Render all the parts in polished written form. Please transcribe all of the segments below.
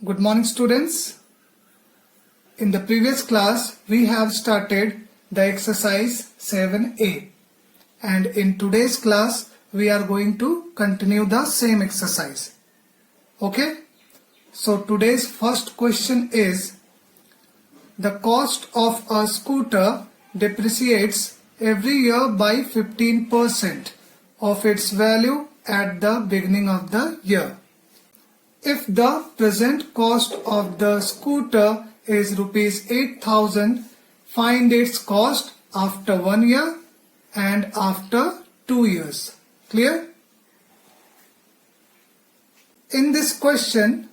Good morning students. In the previous class we have started the exercise 7a and in today's class we are going to continue the same exercise. Okay? So today's first question is, the cost of a scooter depreciates every year by 15% of its value at the beginning of the year. If the present cost of the scooter is rupees 8,000, find its cost after 1 year and after 2 years. Clear? In this question,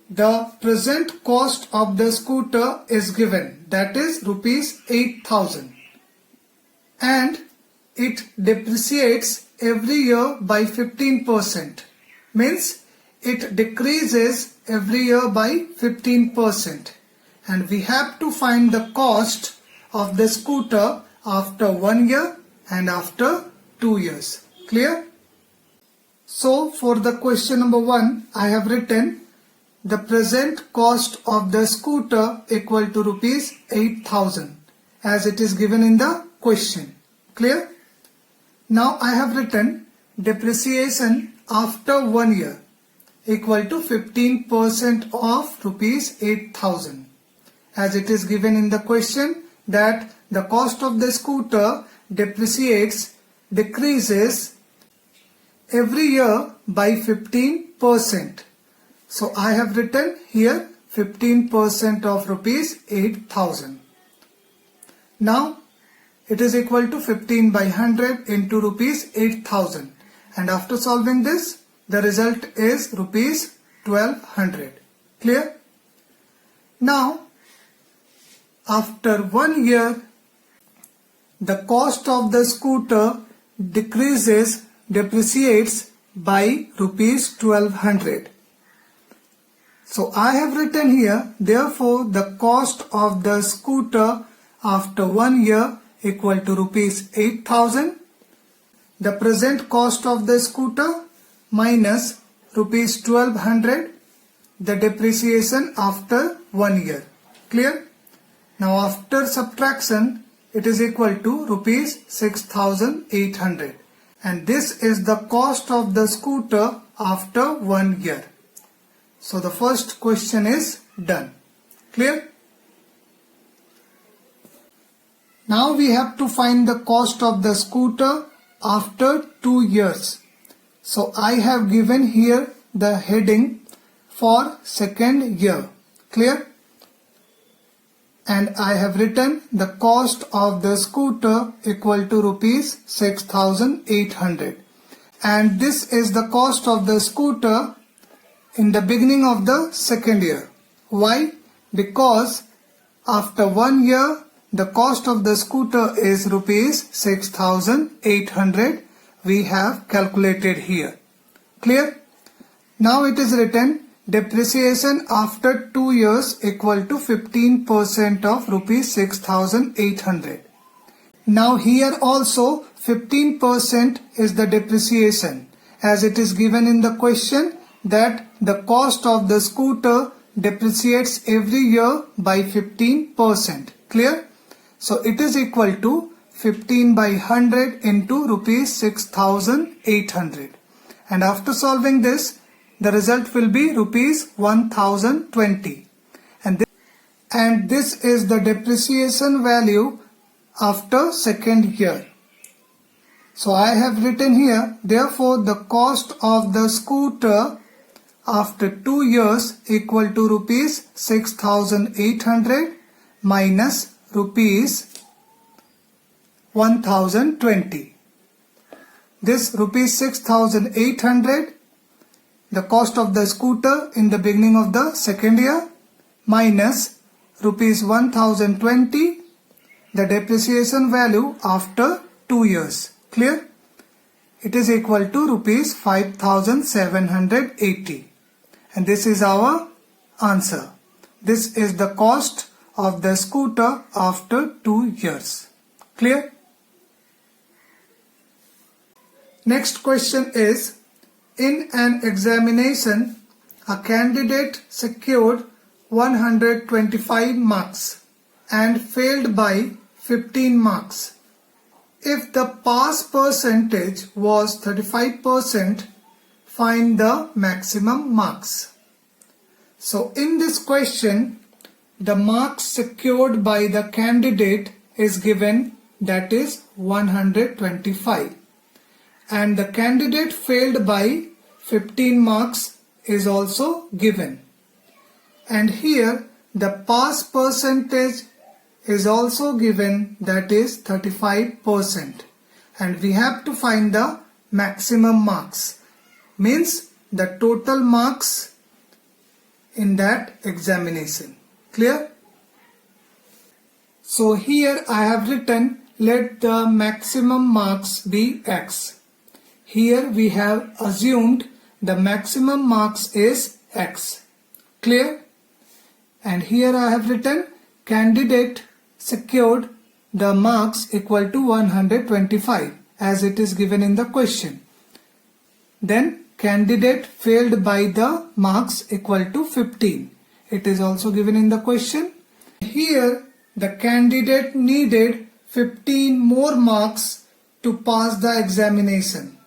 the present cost of the scooter is given, that is rupees 8,000, and it depreciates every year by 15%, means it decreases every year by 15%, and we have to find the cost of the scooter after 1 year and after 2 years. Clear? So for the question number 1, I have written the present cost of the scooter equal to rupees 8,000 as it is given in the question. Clear? Now I have written depreciation after 1 year equal to 15% of rupees 8,000 as it is given in the question that the cost of the scooter decreases every year by 15%. So I have written here 15% of rupees 8,000. Now it is equal to 15 by 100 into rupees 8,000, and after solving this the result is rupees 1200. Clear? Now after 1 year the cost of the scooter depreciates by rupees 1200. So I have written here, therefore the cost of the scooter after 1 year equal to rupees 8,000. The present cost of the scooter minus rupees 1200, the depreciation after 1 year. Clear? Now after subtraction it is equal to rupees 6,800, and this is the cost of the scooter after 1 year. So the first question is done. Clear? Now we have to find the cost of the scooter after 2 years. So I have given here the heading for second year. Clear? And I have written the cost of the scooter equal to rupees 6,800. And this is the cost of the scooter in the beginning of the second year. Why? Because after 1 year the cost of the scooter is rupees 6,800. We have calculated here. Clear? Now it is written depreciation after 2 years equal to 15% of rupees 6,800. Now here also 15% is the depreciation as it is given in the question that the cost of the scooter depreciates every year by 15%. Clear? So it is equal to 15 by 100 into rupees 6,800, and after solving this the result will be rupees 1,020, and this is the depreciation value after second year. So I have written here, therefore the cost of the scooter after 2 years equal to rupees 6,800 minus rupees 1,020. This rupees 6,800, the cost of the scooter in the beginning of the second year, minus rupees 1,020, the depreciation value after 2 years. Clear? It is equal to rupees 5,780, and this is our answer. This is the cost of the scooter after 2 years. Clear? Next question is, in an examination a candidate secured 125 marks and failed by 15 marks. If the pass percentage was 35%, find the maximum marks. So in this question, the marks secured by the candidate is given, that is 125, and the candidate failed by 15 marks is also given. And here the pass percentage is also given, that is 35%, and we have to find the maximum marks, means the total marks in that examination. Clear? So here I have written, let the maximum marks be x. Here we have assumed the maximum marks is x. Clear? And here I have written, candidate secured the marks equal to 125 as it is given in the question. Then candidate failed by the marks equal to 15. It is also given in the question. Here the candidate needed 15 more marks to pass the examination.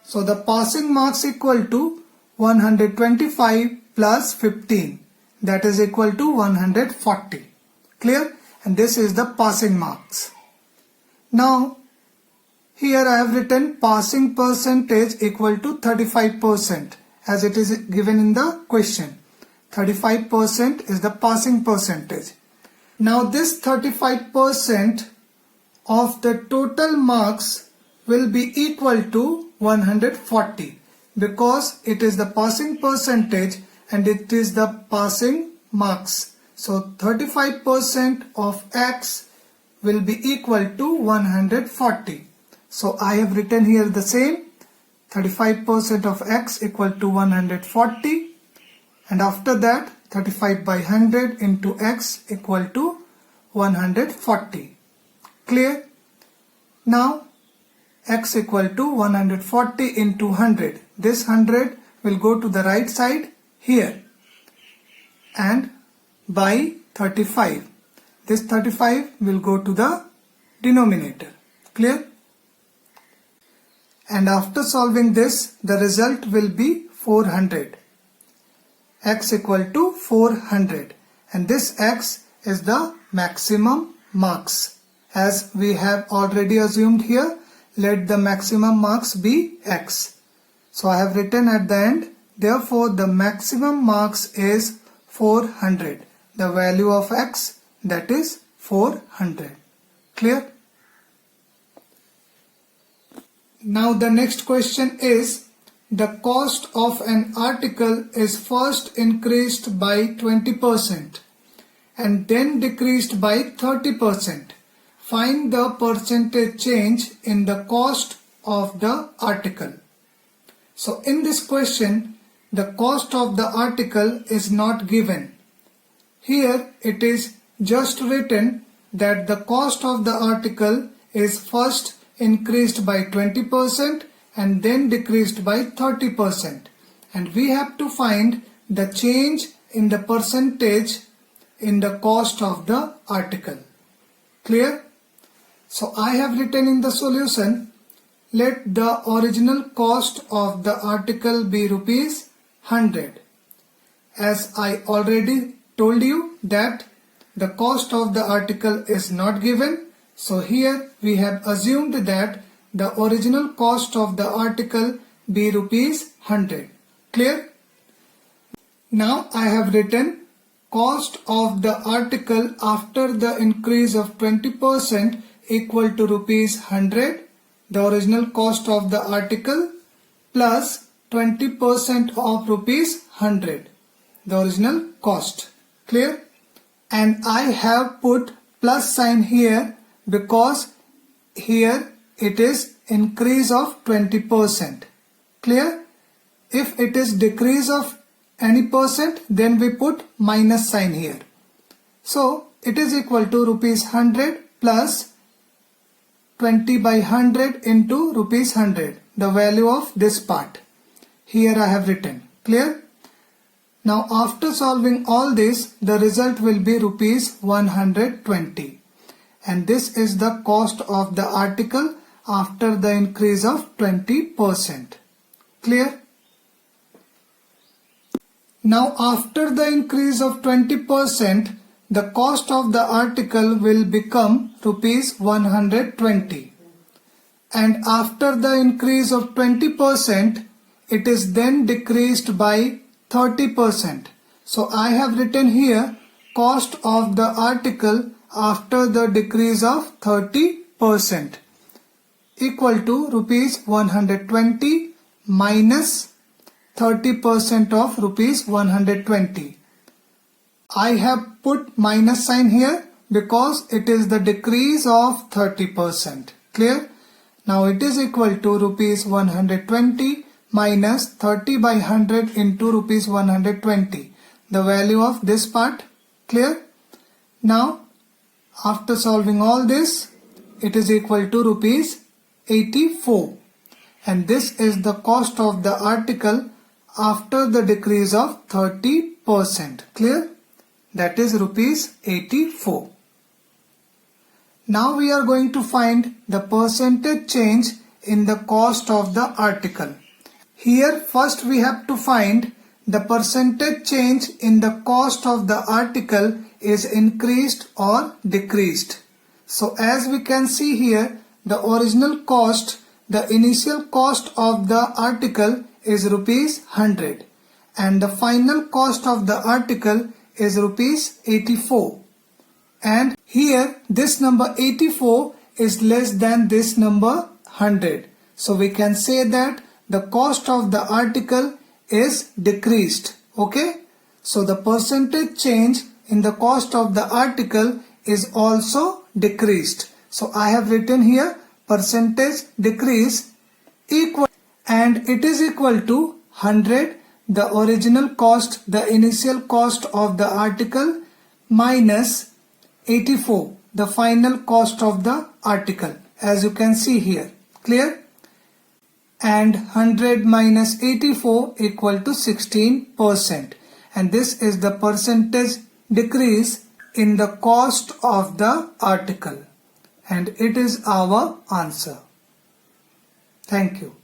So the passing marks equal to 125 plus 15, that is equal to 140. Clear? And this is the passing marks. Now here I have written passing percentage equal to 35% as it is given in the question. 35% is the passing percentage. Now this 35% of the total marks will be equal to 140 because it is the passing percentage and it is the passing marks. So 35% of x will be equal to 140. So I have written here the same, 35% of x equal to 140, and after that 35 by 100 into x equal to 140. Clear? Now x equal to 140 into 100. This 100 will go to the right side here, and by 35. This 35 will go to the denominator. Clear? And after solving this, the result will be 400. X equal to 400, and this x is the maximum marks. As we have already assumed here, let the maximum marks be x. So I have written at the end, therefore the maximum marks is 400. The value of x, that is 400. Clear? Now the next question is, the cost of an article is first increased by 20% and then decreased by 30%. Find the percentage change in the cost of the article. So in this question, the cost of the article is not given. Here it is just written that the cost of the article is first increased by 20% and then decreased by 30%. And we have to find the change in the percentage in the cost of the article. Clear? So I have written in the solution, let the original cost of the article be rupees 100. As I already told you that the cost of the article is not given, so here we have assumed that the original cost of the article be rupees 100. Clear? Now I have written cost of the article after the increase of 20% equal to rupees 100, the original cost of the article, plus 20% of rupees 100, the original cost. Clear? And I have put plus sign here because here it is increase of 20%. Clear? If it is decrease of any percent, then we put minus sign here. So it is equal to rupees 100 plus 20 by 100 into rupees 100, the value of this part. Here I have written. Clear? Now after solving all this, the result will be rupees 120. And this is the cost of the article after the increase of 20%. Clear? Now after the increase of 20%, the cost of the article will become rupees 120. And after the increase of 20%, it is then decreased by 30%. So I have written here cost of the article after the decrease of 30% equal to rupees 120 minus 30% of rupees 120. I have put minus sign here because it is the decrease of 30%. Clear? Now it is equal to rupees 120 minus 30 by 100 into rupees 120. The value of this part. Clear? Now after solving all this, it is equal to rupees 84. And this is the cost of the article after the decrease of 30%. Clear? That is rupees 84. Now we are going to find the percentage change in the cost of the article. Here first we have to find the percentage change in the cost of the article is increased or decreased. So as we can see here, the original cost, the initial cost of the article is rupees 100 and the final cost of the article is rupees 84. And here this number 84 is less than this number 100. So we can say that the cost of the article is decreased. Okay? So the percentage change in the cost of the article is also decreased. So I have written here percentage decrease equal, and it is equal to 100, the original cost, the initial cost of the article, minus 84, the final cost of the article, as you can see here. Clear? And 100 minus 84 equal to 16%. And this is the percentage decrease in the cost of the article. And it is our answer. Thank you.